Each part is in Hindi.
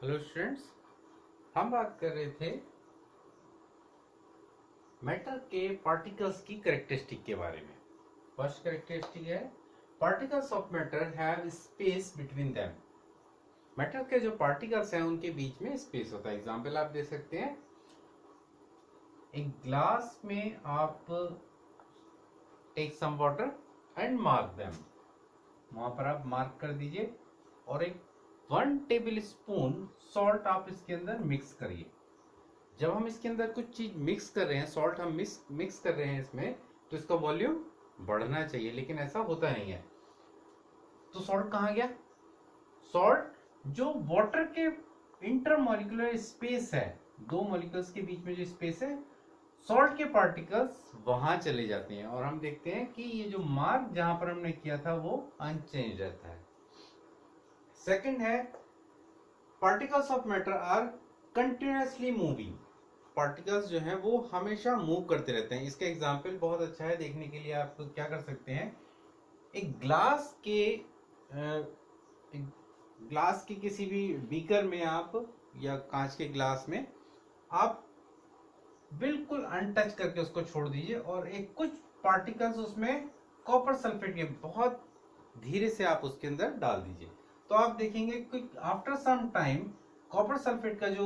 हेलो स्टूडेंट्स, हम बात कर रहे थे मैटर के पार्टिकल्स की कैरेक्टरिस्टिक के बारे में। फर्स्ट कैरेक्टरिस्टिक है particles of matter have space between them. Matter के जो पार्टिकल्स हैं उनके बीच में स्पेस होता है। एग्जांपल आप दे सकते हैं, एक ग्लास में आप take some water and mark them, वहां पर आप मार्क कर दीजिए और एक 1 टेबल स्पून सॉल्ट आप इसके अंदर मिक्स करिए। जब हम इसके अंदर कुछ चीज मिक्स कर रहे हैं, सॉल्ट हम मिक्स कर रहे हैं इसमें, तो इसका वॉल्यूम बढ़ना चाहिए, लेकिन ऐसा होता नहीं है। तो सॉल्ट कहाँ गया? सॉल्ट जो वाटर के इंटरमॉलिक्यूलर स्पेस है, दो मॉलिक्यूल्स के बीच में जो स्पेस है, सॉल्ट के पार्टिकल्स वहां चले जाते हैं और हम देखते हैं कि ये जो मार्क जहां पर हमने किया था वो अनचेंज रहता है। सेकंड है particles of matter are continuously moving. Particles जो हैं वो हमेशा मूव करते रहते हैं। इसका एग्जांपल बहुत अच्छा है, देखने के लिए आप क्या कर सकते हैं, एक ग्लास के किसी भी बीकर में आप, या कांच के ग्लास में आप बिल्कुल अनटच करके उसको छोड़ दीजिए और एक कुछ पार्टिकल्स उसमें कॉपर सल्फेट के बहुत धीरे से आप उसके अंदर डाल दीजिए, तो आप देखेंगे कि after some time copper sulphate का जो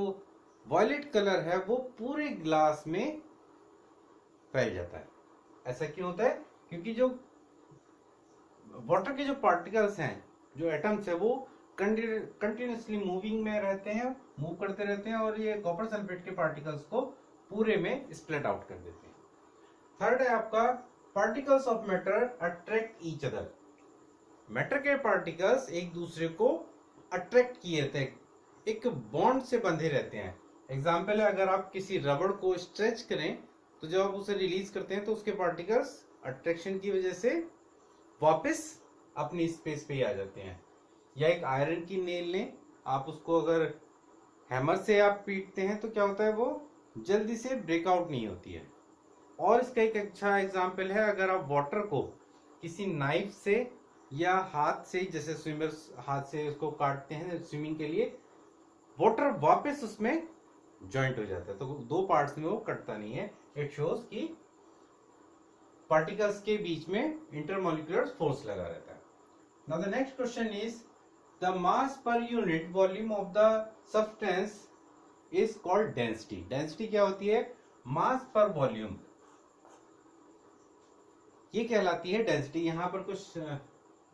वॉयलेट कलर है वो पूरे ग्लास में फैल जाता है। ऐसा क्यों होता है? क्योंकि जो वाटर के जो पार्टिकल्स हैं, जो एटम्स है, वो कंटिन्यूसली मूविंग में रहते हैं, मूव करते रहते हैं और ये कॉपर सल्फेट के पार्टिकल्स को पूरे में स्प्लिट आउट कर देते हैं। थर्ड है आपका particles of matter attract each other. Matter के पार्टिकल्स एक दूसरे को अट्रैक्ट किए रहते हैं, एक बॉन्ड से बंधे रहते हैं। एग्जाम्पल है, अगर आप किसी रबड़ को स्ट्रेच करें तो जब आप उसे रिलीज करते हैं तो उसके पार्टिकल्स अट्रैक्शन की वजह से वापस अपनी स्पेस पे आ जाते हैं। या एक आयरन की नेल लें, आप उसको अगर हैमर से आप पीटते हैं तो क्या होता है, वो जल्दी से ब्रेकआउट नहीं होती है। और इसका एक अच्छा एग्जाम्पल है, अगर आप वाटर को किसी नाइफ से या हाथ से, जैसे स्विमर्स हाथ से उसको काटते हैं स्विमिंग के लिए, वाटर वापस उसमें ज्वाइंट हो जाता है, तो दो पार्ट्स में वो कटता नहीं है। इट शोज कि पार्टिकल्स के बीच में इंटरमॉलिक्यूलर फोर्स लगा रहता है। Now the next question is the mass per unit volume of the substance is called density. Density क्या होती है? मास पर वॉल्यूम, ये कहलाती है डेंसिटी। यहां पर कुछ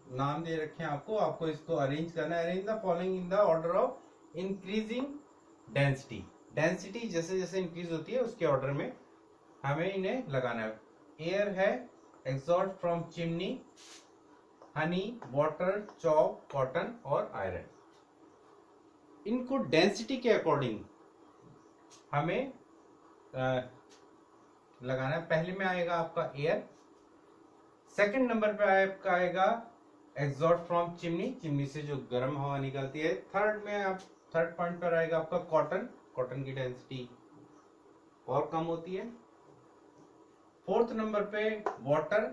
नाम दे रखे हैं आपको, आपको इसको अरेंज करना है। Arrange the following in the order of increasing density. Density जैसे जैसे इंक्रीज होती है उसके ऑर्डर में हमें इन्हें लगाना है। एयर है, exhaust from chimney, Honey, water, chalk, cotton और आयरन। इनको डेंसिटी के अकॉर्डिंग हमें लगाना है। पहले में आएगा आपका एयर, सेकंड नंबर पे आपका आएगा एग्जॉस्ट फ्रॉम चिमनी, चिमनी से जो गर्म हवा निकलती है। थर्ड पॉइंट पर आएगा आपका कॉटन, कॉटन की डेंसिटी और कम होती है। फोर्थ नंबर पे वाटर,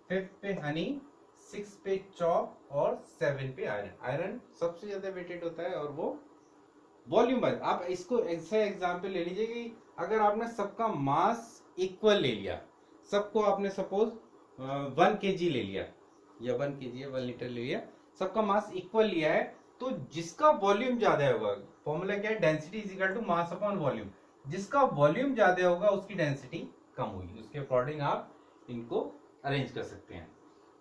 फिफ्थ पे हनी, सिक्स पे चॉक और सेवन पे आयरन। आयरन सबसे ज्यादा वेटेड होता है और वो वॉल्यूम वाइज। आप इसको ऐसा एग्जांपल ले लीजिए कि अगर आपने सबका मास इक्वल ले लिया, सबको आपने सपोज 1 kg ले लिया, या 1 kg या 1 लीटर ले लिया, सबका मास इक्वल लिया है, तो जिसका वॉल्यूम ज्यादा होगा, फॉर्मूला क्या है, density is equal to mass upon volume, जिसका वॉल्यूम ज्यादा होगा उसकी डेंसिटी कम होगी। उसके अकॉर्डिंग आप इनको अरेंज कर सकते हैं।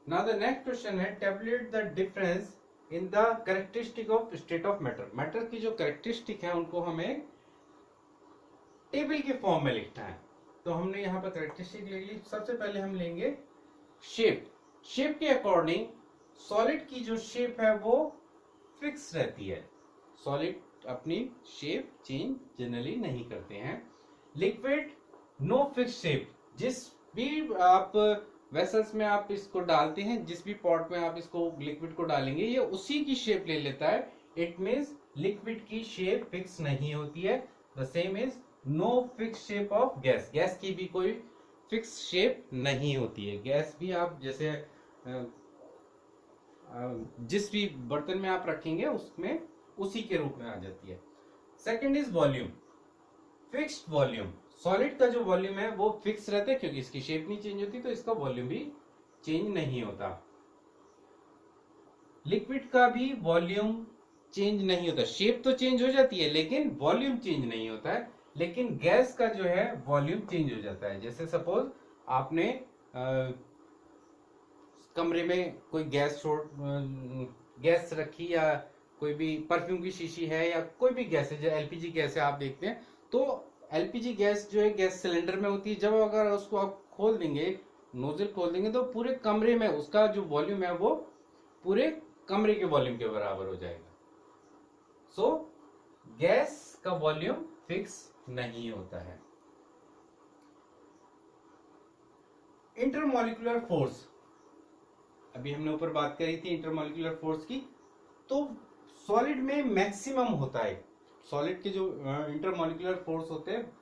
नाउ द नेक्स्ट क्वेश्चन है tabulate the difference in the characteristic of state of matter. Matter की जो कैरेक्टरिस्टिक है उनको हमें टेबल के फॉर्म में लिखना है। तो हमने यहाँ पर कैरेक्टरिस्टिक ले ली। सबसे पहले हम लेंगे शेप। शेप के अकॉर्डिंग सॉलिड की जो शेप है वो फिक्स रहती है। सॉलिड अपनी शेप चेंज जनरली नहीं करते हैं। Liquid no fix shape. जिस भी आप वेसल्स में आप इसको डालते हैं, जिस भी पॉट में आप इसको लिक्विड को डालेंगे, ये उसी की शेप ले लेता है। इट मीन्स लिक्विड की शेप फिक्स नहीं होती है। The same is no fix shape of gas. Gas की भी कोई फिक्स शेप नहीं होती है। गैस भी आप जैसे जिस भी बर्तन में आप रखेंगे उसमें उसी के रूप में आ जाती है। Second is volume, fixed volume. Solid का जो वॉल्यूम है वो फिक्स रहता है क्योंकि इसकी शेप नहीं चेंज होती, तो इसका वॉल्यूम भी चेंज नहीं होता। लिक्विड का भी वॉल्यूम चेंज नहीं होता, शेप तो चेंज हो जाती है लेकिन वॉल्यूम चेंज नहीं होता है। लेकिन गैस का जो है वॉल्यूम चेंज हो जाता है। जैसे सपोज आपने कमरे में कोई गैस रखी, या कोई भी परफ्यूम की शीशी है, या कोई भी गैस है, जो एलपीजी गैस है आप देखते हैं, तो एलपीजी गैस जो है गैस सिलेंडर में होती है। जब अगर उसको आप खोल देंगे, नोजल खोल देंगे, तो पूरे कमरे में उसका जो वॉल्यूम है वो पूरे कमरे के वॉल्यूम के बराबर हो जाएगा। सो गैस का वॉल्यूम फिक्स नहीं होता है। इंटरमॉलिक्यूलर फोर्स, अभी हमने ऊपर बात करी थी इंटरमॉलिक्यूलर फोर्स की, तो सॉलिड में मैक्सिमम होता है। सॉलिड के जो इंटरमॉलिक्यूलर फोर्स होते हैं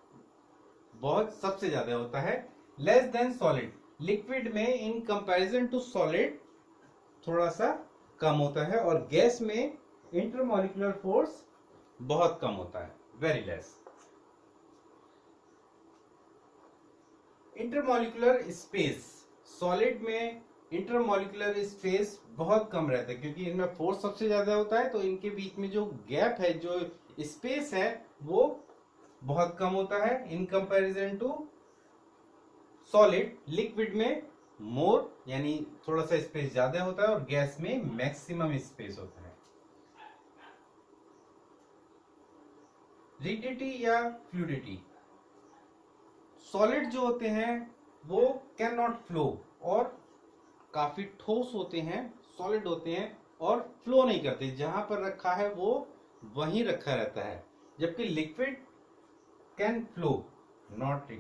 बहुत सबसे ज्यादा होता है। लेस देन सॉलिड, लिक्विड में इन कंपैरिजन टू सॉलिड थोड़ा सा कम होता है, और गैस में इंटरमॉलिक्यूलर फोर्स बहुत कम होता है, very less. Intermolecular space, solid में इंटरमॉलिक्यूलर स्पेस बहुत कम रहता है क्योंकि इनमें फोर्स सबसे ज्यादा होता है, तो इनके बीच में जो गैप है, जो स्पेस है, वो बहुत कम होता है in comparison to solid. Liquid में मोर, यानी थोड़ा सा स्पेस ज्यादा होता है, और गैस में मैक्सिमम स्पेस होता है। रिजिडिटी या फ्लूइडिटी, सॉलिड जो होते हैं वो कैन नॉट फ्लो, और काफी ठोस होते हैं, सॉलिड होते हैं, और फ्लो नहीं करते, जहां पर रखा है वो वहीं रखा रहता है। जबकि लिक्विड कैन फ्लो, नॉट,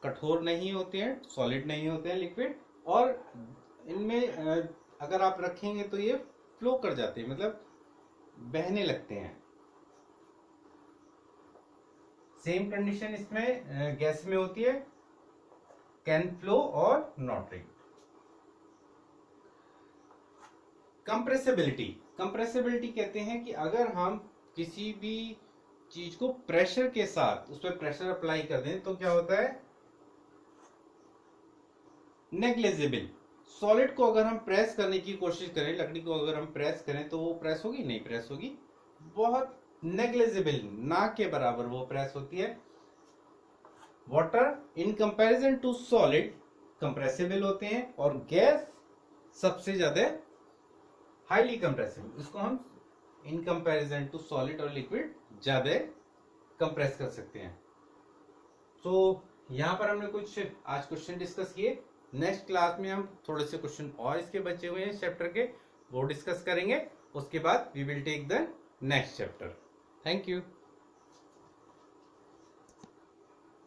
कठोर नहीं होते हैं, सॉलिड नहीं होते हैं लिक्विड, और इनमें अगर आप रखेंगे तो ये फ्लो कर जाते हैं, मतलब बहने लगते हैं। सेम कंडीशन इसमें गैस में होती है, कैन फ्लो और नॉट रिग। कंप्रेसिबिलिटी, कंप्रेसिबिलिटी कहते हैं कि अगर हम किसी भी चीज को प्रेशर के साथ उस पर प्रेशर अप्लाई कर दें तो क्या होता है, नेग्लिजिबल। सॉलिड को अगर हम प्रेस करने की कोशिश करें, लकड़ी को अगर हम प्रेस करें, तो वो प्रेस होगी, नहीं प्रेस होगी, बहुत नेग्लिजिबल, ना के बराबर वो प्रेस होती है। Water in comparison to solid compressible होते हैं, और गैस सबसे ज्यादा हाईली कंप्रेसिबल, इसको हम इन कंपैरिजन टू सॉलिड और लिक्विड ज्यादा कंप्रेस कर सकते हैं। तो यहां पर हमने कुछ आज क्वेश्चन डिस्कस किए। नेक्स्ट क्लास में हम थोड़े से क्वेश्चन और इसके बचे हुए हैं चैप्टर के, वो डिस्कस करेंगे। उसके बाद we will take the next chapter. Thank you.